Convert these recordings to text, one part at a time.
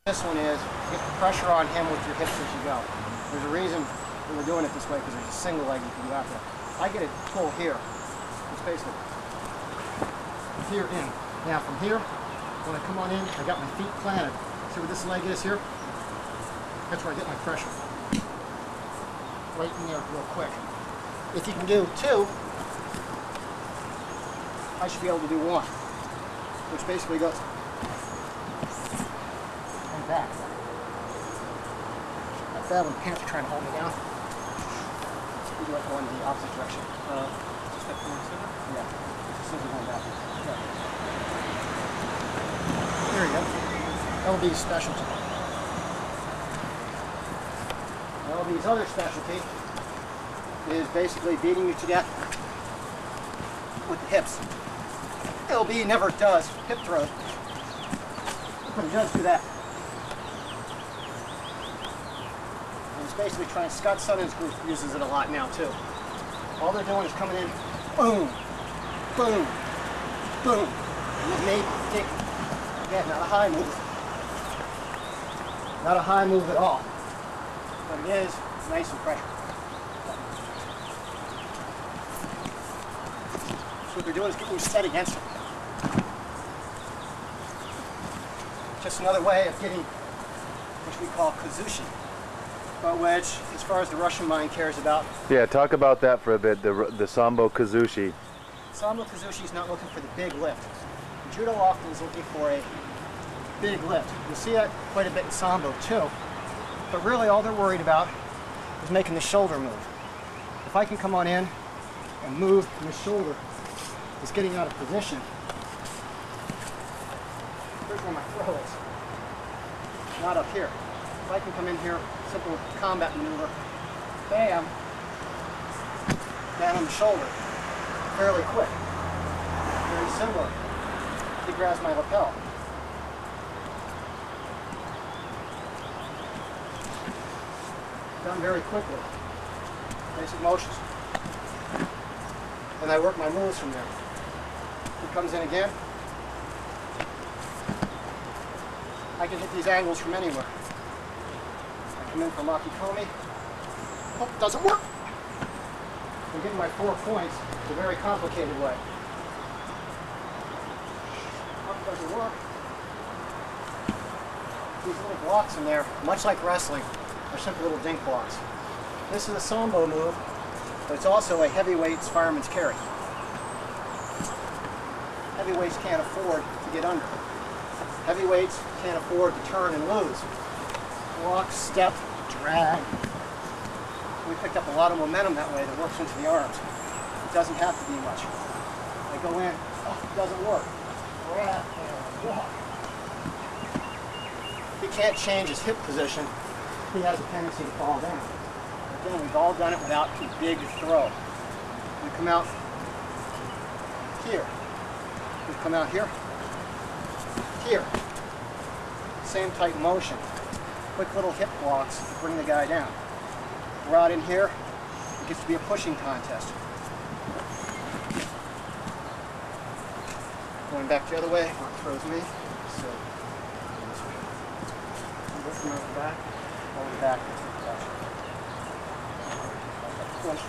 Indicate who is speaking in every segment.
Speaker 1: This one is get the pressure on him with your hips as you go. There's a reason that we're doing it this way, because there's a single leg you can do after. I get it pull here. It's basically here in. Now from here, when I come on in, I got my feet planted. See where this leg is here? That's where I get my pressure. Right in there real quick. If you can do two, I should be able to do one. Which basically goes and back. Not bad when the pants are trying to hold me down. You do it going in the opposite direction. Just like going center? Yeah. Simply going back. Yeah. There you go. LB's specialty. LB's other specialty is basically beating you to death with the hips. LB never does hip throws, but he does do that. And he's basically trying, Scott Sutton's group uses it a lot now too. All they're doing is coming in, boom, boom, boom. And it may take, again, not a high move. Not a high move at all. But it is nice and pressure. So what they're doing is getting you set against it. Just another way of getting, which we call kazushi, but which, as far as the Russian mind cares about.
Speaker 2: Yeah, talk about that for a bit, the Sombo kazushi.
Speaker 1: Sambo kazushi is not looking for the big lift. Judo often is looking for a big lift. You'll see that quite a bit in Sambo too, but really all they're worried about is making the shoulder move. If I can come on in and move my shoulder, is getting out of position. Here's where my throw is, not up here. If I can come in here, simple combat maneuver, bam, down on the shoulder, fairly quick. Very similar. He grabs my lapel. Done very quickly. Basic motions. And I work my moves from there. He comes in again. I can hit these angles from anywhere. I come in for Makikomi. Oh, doesn't work. I'm getting my 4 points the very complicated way. Oh, doesn't work. These little blocks in there, much like wrestling, are simple little dink blocks. This is a Sombo move, but it's also a heavyweight's fireman's carry. Heavyweights can't afford to get under. Heavyweights can't afford to turn and lose. Walk, step, drag. We picked up a lot of momentum that way that works into the arms. It doesn't have to be much. I go in, oh, it doesn't work. Grab and walk. He can't change his hip position. He has a tendency to fall down. Again, we've all done it without a big throw. We come out here. We come out here. Here. Same type motion. Quick little hip blocks to bring the guy down. We're out in here. It gets to be a pushing contest. Going back the other way, Mark throws me. So, lift him over the back. Over the back. Push.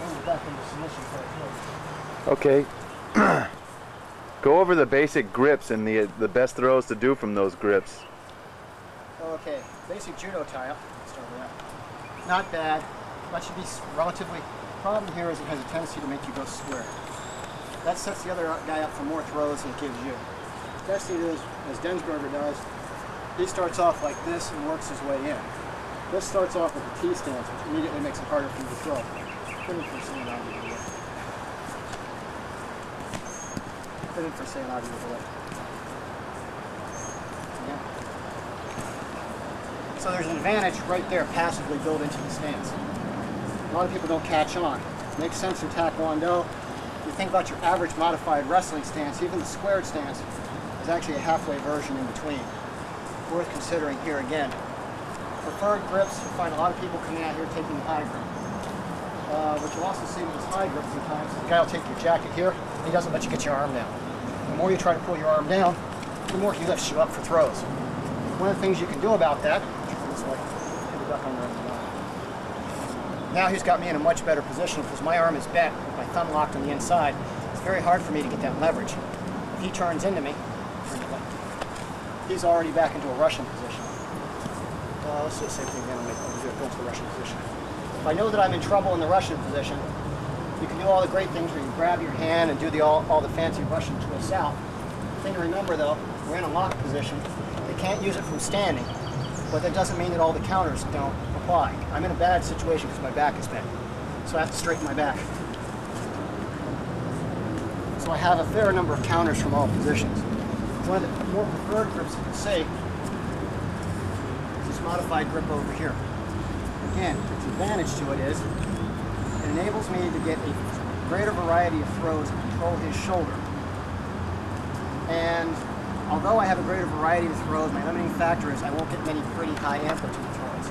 Speaker 1: Over back into submission for a throw.
Speaker 2: Okay. Go over the basic grips and the best throws to do from those grips.
Speaker 1: Okay, basic judo tie-up. Start with that. Not bad. That should be relatively. Problem here is it has a tendency to make you go square. That sets the other guy up for more throws than it gives you. Best thing is, as Densberger does, he starts off like this and works his way in. This starts off with a T stance, which immediately makes it harder for you to throw. Couldn't foresee an audio delay. Couldn't foresee an audio delay. Yeah. So there's an advantage right there passively built into the stance. A lot of people don't catch on. It makes sense in Taekwondo. If you think about your average modified wrestling stance, even the squared stance is actually a halfway version in between. Worth considering here again. Preferred grips, you find a lot of people coming out here taking the high grip. What you'll also see with this high grip sometimes, the guy will take your jacket here, and he doesn't let you get your arm down. The more you try to pull your arm down, the more he lifts you up for throws. One of the things you can do about that, now he's got me in a much better position because my arm is bent, my thumb locked on the inside. It's very hard for me to get that leverage. If he turns into me, he's already back into a Russian position. Let's do the same thing again. I'll do it, go to the Russian position. If I know that I'm in trouble in the Russian position, you can do all the great things where you grab your hand and do all the fancy Russian twists out. The thing to remember though, we're in a locked position. They can't use it from standing, but that doesn't mean that all the counters don't apply. I'm in a bad situation because my back is bent, so I have to straighten my back. So I have a fair number of counters from all positions. One of the more preferred grips you can see is this modified grip over here. Again, its advantage to it is it enables me to get a greater variety of throws and control his shoulder. And although I have a greater variety of throws, my limiting factor is I won't get many pretty high amplitude throws.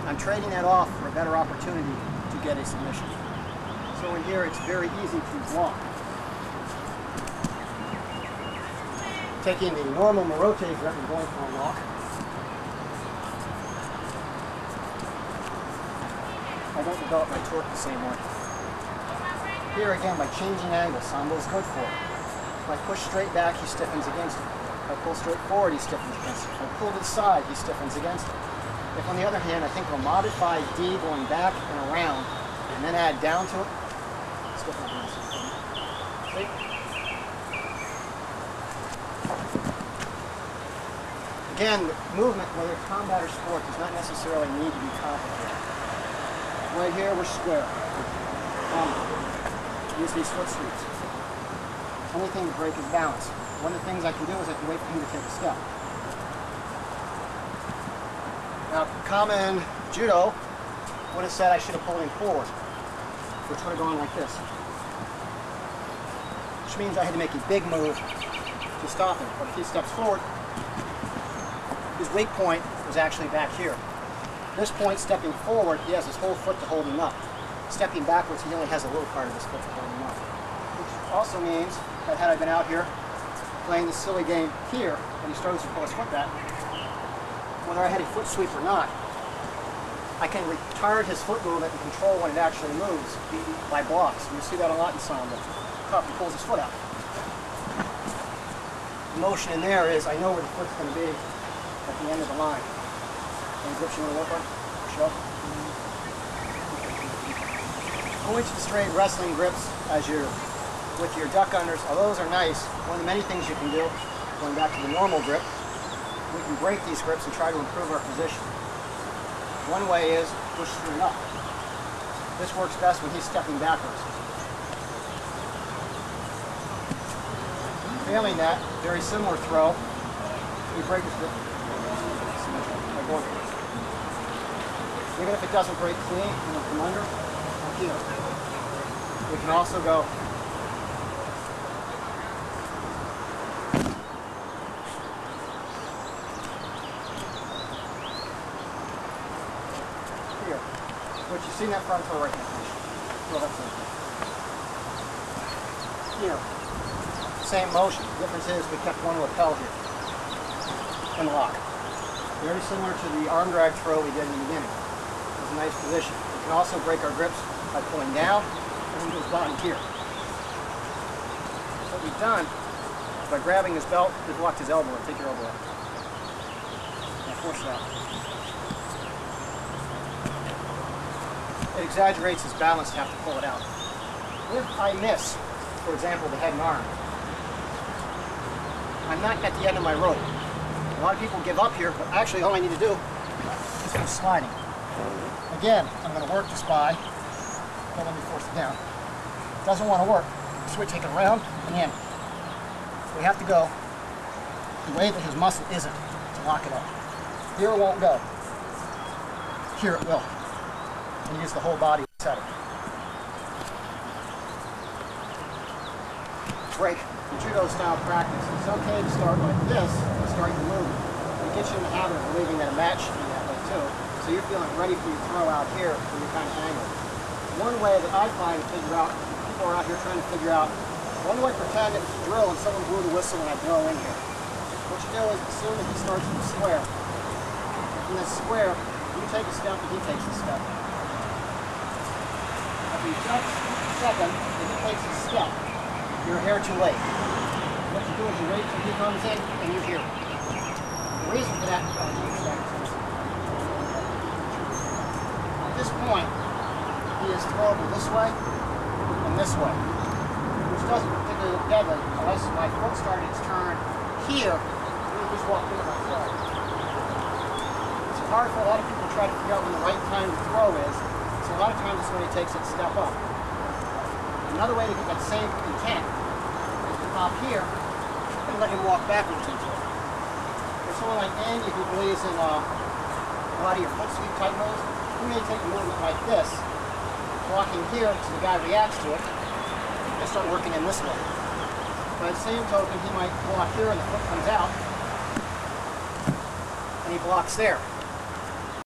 Speaker 1: I'm trading that off for a better opportunity to get a submission. So in here, it's very easy to block. Taking the normal Morote grip and going for a walk. I don't develop my torque the same way. Here again, by changing angle, Sombo is good for it. If I push straight back, he stiffens against it. If I pull straight forward, he stiffens against it. If I pull to the side, he stiffens against it. If on the other hand, I think I'll modify D going back and around, and then add down to it, stiffen against it. See? Again, movement, whether it's combat or sport, does not necessarily need to be complicated. Right here, we're square. Use these foot sweeps. Only thing to break is balance. One of the things I can do is I can wait for him to take a step. Now, common judo would have said I should have pulled him forward, which would have gone like this. Which means I had to make a big move to stop him. But if he steps forward, his weak point was actually back here. This point, stepping forward, he has his whole foot to hold him up. Stepping backwards, he only has a little part of his foot to hold him up. Which also means that had I been out here playing this silly game here, and he struggles to pull his foot back, whether I had a foot sweep or not, I can retard his foot movement and control when it actually moves by blocks. And you see that a lot in Sombo. Cup, he pulls his foot out. The motion in there is I know where the foot's going to be at the end of the line. Any grips you want to work on? Show. Going to the straight wrestling grips as you're with your duck unders, although those are nice, one of the many things you can do, going back to the normal grip, we can break these grips and try to improve our position. One way is push through and up. This works best when he's stepping backwards. Failing that, very similar throw, we break his grip. Even if it doesn't break clean, it'll come under or here. We can also go here. What you see in that front toe right now. Here. Same motion. The difference is we kept one lapel here. And lock. Very similar to the arm drag throw we did in the beginning. It's a nice position. We can also break our grips by pulling down and into his bottom here. What we've done is by grabbing his belt, we've locked his elbow. Take your elbow out. Now force it out. It exaggerates his balance to have to pull it out. If I miss, for example, the head and arm, I'm not at the end of my rope. A lot of people give up here, but actually all I need to do is go sliding. Again, I'm going to work this by, don't let me force it down. Doesn't want to work. Switch, take it around and in. We have to go the way that his muscle isn't to lock it up. Here it won't go. Here it will. And use the whole body to set it. Break. In judo style practice, it's okay to start like this and start your movement. It gets you in the habit of believing that a match should be that way too. So you're feeling ready for your throw out here when you're kind of angled. One way that I find to figure out, people are out here trying to figure out, when do I pretend it's a drill and someone blew the whistle and I blow in here? what you do is assume that he starts from the square. In this square, you take a step and he takes a step. After you jump second and he takes a step, you're a hair too late. What you do is you wait till he comes in and you're here. The reason for that, at this point, he is throwable this way and this way, which doesn't particularly look deadly unless my foot started its turn here, and he just walked in my foot. It's hard for a lot of people to try to figure out when the right time to throw is, so a lot of times it's when he takes it step up. Another way to get that same intent is to pop here and let him walk backwards into it. For someone like Andy who believes in a lot of your foot sweep type moves, he may take a movement like this, walking here so the guy reacts to it, and start working in this way. By the same token, he might block here and the foot comes out, and he blocks there.